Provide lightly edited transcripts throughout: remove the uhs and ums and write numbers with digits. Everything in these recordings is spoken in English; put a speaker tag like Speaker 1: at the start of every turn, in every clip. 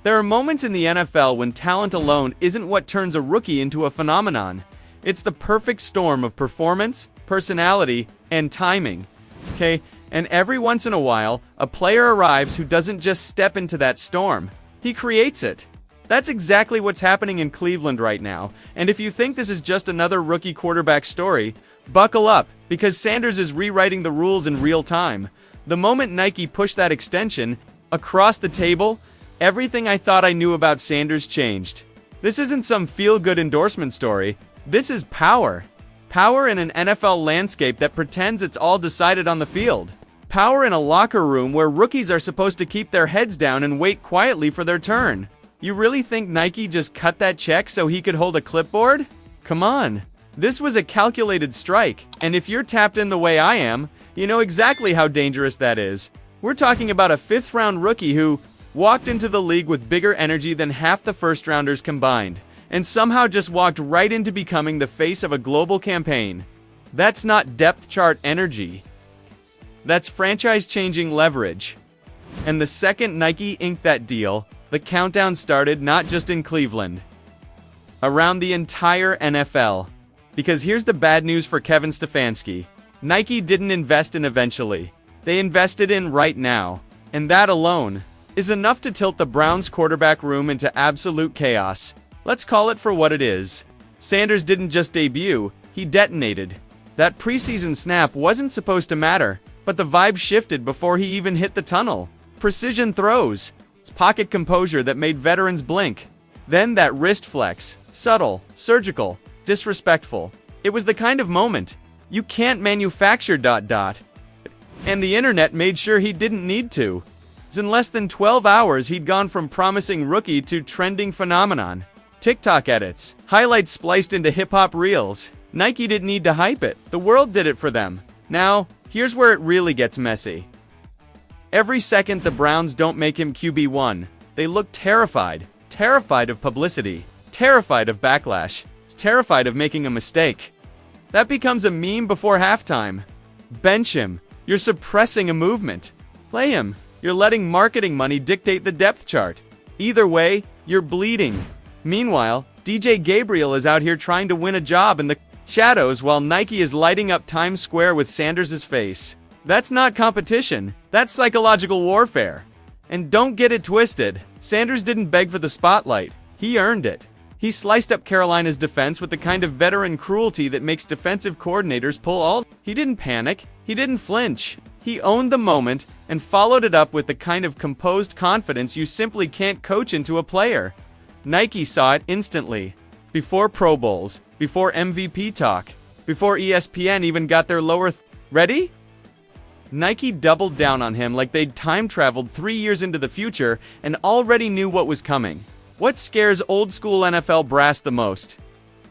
Speaker 1: There are moments in the NFL when talent alone isn't what turns a rookie into a phenomenon. It's the perfect storm of performance, personality, and timing. Okay? And every once in a while, a player arrives who doesn't just step into that storm. He creates it. That's exactly what's happening in Cleveland right now. And if you think this is just another rookie quarterback story, buckle up, because Sanders is rewriting the rules in real time. The moment Nike pushed that extension across the table, everything I thought I knew about Sanders changed. This isn't some feel-good endorsement story. This is power. Power in an NFL landscape that pretends it's all decided on the field. Power in a locker room where rookies are supposed to keep their heads down and wait quietly for their turn. You really think Nike just cut that check so he could hold a clipboard? Come on. This was a calculated strike, and if you're tapped in the way I am, you know exactly how dangerous that is. We're talking about a fifth-round rookie who walked into the league with bigger energy than half the first-rounders combined, and somehow just walked right into becoming the face of a global campaign. That's not depth chart energy. That's franchise-changing leverage. And the second Nike inked that deal, the countdown started not just in Cleveland, around the entire NFL. Because here's the bad news for Kevin Stefanski. Nike didn't invest in eventually. They invested in right now. And that alone is enough to tilt the Browns' quarterback room into absolute chaos. Let's call it for what it is. Sanders didn't just debut, he detonated. That preseason snap wasn't supposed to matter, but the vibe shifted before he even hit the tunnel. Precision throws, pocket composure that made veterans blink. Then that wrist flex, subtle, surgical, disrespectful. It was the kind of moment you can't manufacture ... And the internet made sure he didn't need to. In less than 12 hours he'd gone from promising rookie to trending phenomenon. TikTok edits, highlights spliced into hip-hop reels. Nike didn't need to hype it. The world did it for them. Now, here's where it really gets messy. Every second the Browns don't make him QB1, they look terrified. Terrified of publicity. Terrified of backlash. Terrified of making a mistake. That becomes a meme before halftime. Bench him. You're suppressing a movement. Play him. You're letting marketing money dictate the depth chart. Either way, you're bleeding. Meanwhile, Dylan Gabriel is out here trying to win a job in the shadows while Nike is lighting up Times Square with Sanders' face. That's not competition, that's psychological warfare. And don't get it twisted, Sanders didn't beg for the spotlight, he earned it. He sliced up Carolina's defense with the kind of veteran cruelty that makes defensive coordinators pull all. He didn't panic, he didn't flinch. He owned the moment and followed it up with the kind of composed confidence you simply can't coach into a player. Nike saw it instantly. Before Pro Bowls, before MVP talk, before ESPN even got their lower ready? Nike doubled down on him like they'd time-traveled 3 years into the future and already knew what was coming. What scares old-school NFL brass the most?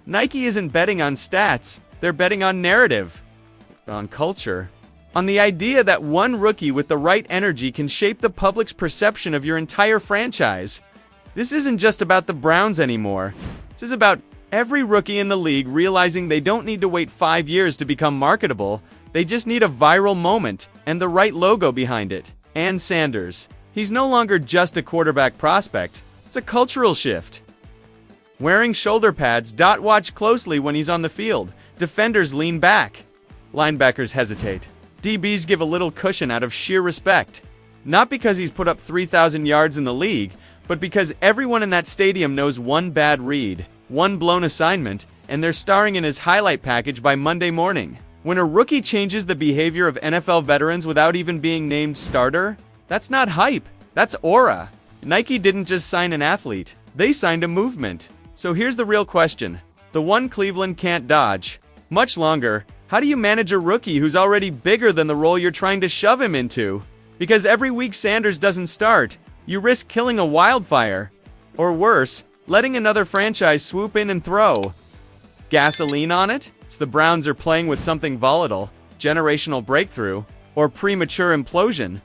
Speaker 1: Nike isn't betting on stats, they're betting on narrative, on culture, on the idea that one rookie with the right energy can shape the public's perception of your entire franchise. This isn't just about the Browns anymore. This is about every rookie in the league realizing they don't need to wait 5 years to become marketable. They just need a viral moment and the right logo behind it. And Sanders. He's no longer just a quarterback prospect. It's a cultural shift. Wearing shoulder pads. Watch closely when he's on the field. Defenders lean back. Linebackers hesitate. DBs give a little cushion out of sheer respect. Not because he's put up 3,000 yards in the league, but because everyone in that stadium knows one bad read, one blown assignment, and they're starring in his highlight package by Monday morning. When a rookie changes the behavior of NFL veterans without even being named starter, that's not hype, that's aura. Nike didn't just sign an athlete, they signed a movement. So here's the real question, the one Cleveland can't dodge. Much longer, how do you manage a rookie who's already bigger than the role you're trying to shove him into? Because every week Sanders doesn't start, you risk killing a wildfire. Or worse, letting another franchise swoop in and throw gasoline on it? The Browns are playing with something volatile, generational breakthrough, or premature implosion.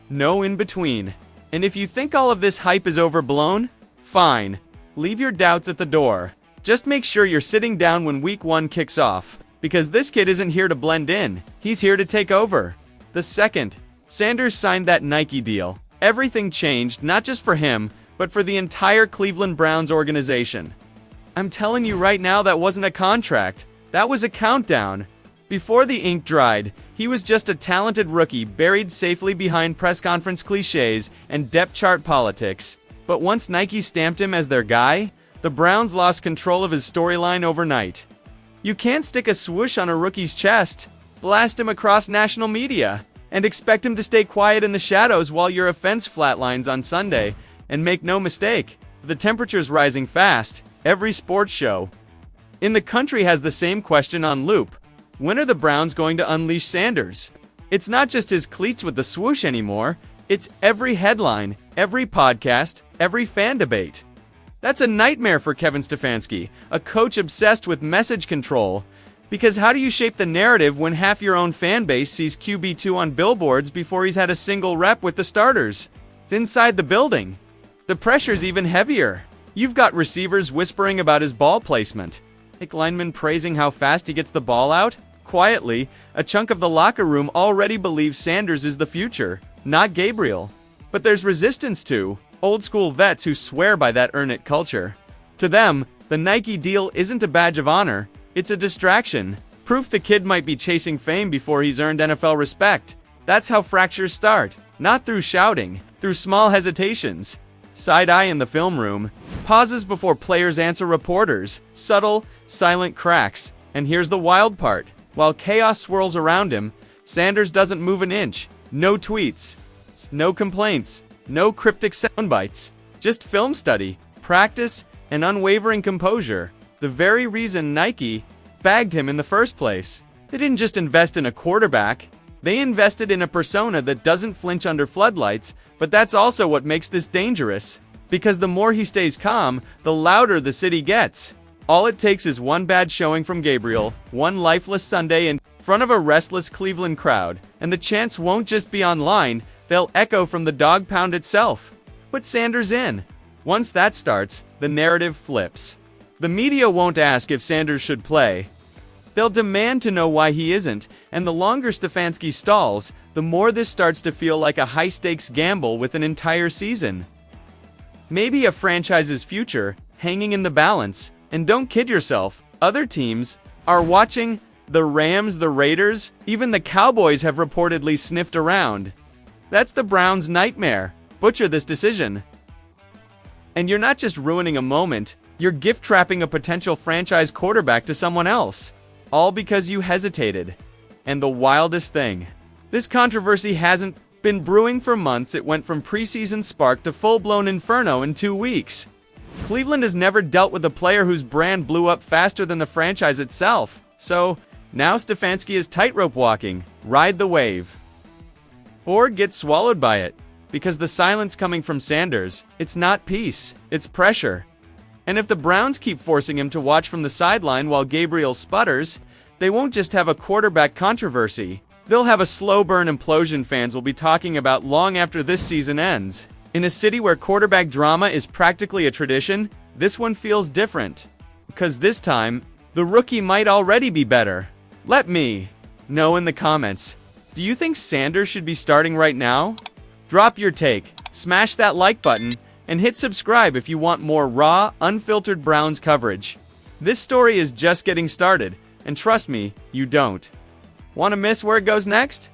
Speaker 1: No in between. And if you think all of this hype is overblown, fine. Leave your doubts at the door. Just make sure you're sitting down when week 1 kicks off, because this kid isn't here to blend in, he's here to take over. The second Sanders signed that Nike deal, everything changed not just for him, but for the entire Cleveland Browns organization. I'm telling you right now, that wasn't a contract. That was a countdown. Before the ink dried, he was just a talented rookie buried safely behind press conference cliches and depth chart politics. But once Nike stamped him as their guy, the Browns lost control of his storyline overnight. You can't stick a swoosh on a rookie's chest, blast him across national media, and expect him to stay quiet in the shadows while your offense flatlines on Sunday. And make no mistake, the temperature's rising fast. Every sports show in the country has the same question on loop. When are the Browns going to unleash Sanders? It's not just his cleats with the swoosh anymore. It's every headline, every podcast, every fan debate. That's a nightmare for Kevin Stefanski, a coach obsessed with message control. Because how do you shape the narrative when half your own fan base sees QB2 on billboards before he's had a single rep with the starters? It's inside the building. The pressure's even heavier. You've got receivers whispering about his ball placement, linemen praising how fast he gets the ball out. Quietly, a chunk of the locker room already believes Sanders is the future, not Gabriel. But there's resistance to old-school vets who swear by that earn it culture. To them, the Nike deal isn't a badge of honor, it's a distraction. Proof the kid might be chasing fame before he's earned NFL respect. That's how fractures start, not through shouting, through small hesitations. Side-eye in the film room, pauses before players answer reporters, subtle, silent cracks. And here's the wild part. While chaos swirls around him, Sanders doesn't move an inch. No tweets, no complaints, no cryptic soundbites. Just film study, practice, and unwavering composure. The very reason Nike bagged him in the first place. They didn't just invest in a quarterback. They invested in a persona that doesn't flinch under floodlights, but that's also what makes this dangerous. Because the more he stays calm, the louder the city gets. All it takes is one bad showing from Gabriel, one lifeless Sunday in front of a restless Cleveland crowd, and the chants won't just be online, they'll echo from the dog pound itself. Put Sanders in. Once that starts, the narrative flips. The media won't ask if Sanders should play. They'll demand to know why he isn't, and the longer Stefanski stalls, the more this starts to feel like a high-stakes gamble with an entire season. Maybe a franchise's future, hanging in the balance. And don't kid yourself, other teams are watching. The Rams, the Raiders, even the Cowboys have reportedly sniffed around. That's the Browns' nightmare. Butcher this decision. And you're not just ruining a moment, you're gift-trapping a potential franchise quarterback to someone else. All because you hesitated. And the wildest thing, this controversy hasn't been brewing for months. It went from preseason spark to full-blown inferno in 2 weeks. Cleveland has never dealt with a player whose brand blew up faster than the franchise itself. So, now Stefanski is tightrope walking. Ride the wave. Or get swallowed by it. Because the silence coming from Sanders, it's not peace, it's pressure. And if the Browns keep forcing him to watch from the sideline while Gabriel sputters, they won't just have a quarterback controversy. They'll have a slow burn implosion fans will be talking about long after this season ends. In a city where quarterback drama is practically a tradition, this one feels different. Because this time, the rookie might already be better. Let me know in the comments. Do you think Sanders should be starting right now? Drop your take, smash that like button, and hit subscribe if you want more raw, unfiltered Browns coverage. This story is just getting started, and trust me, you don't want to miss where it goes next?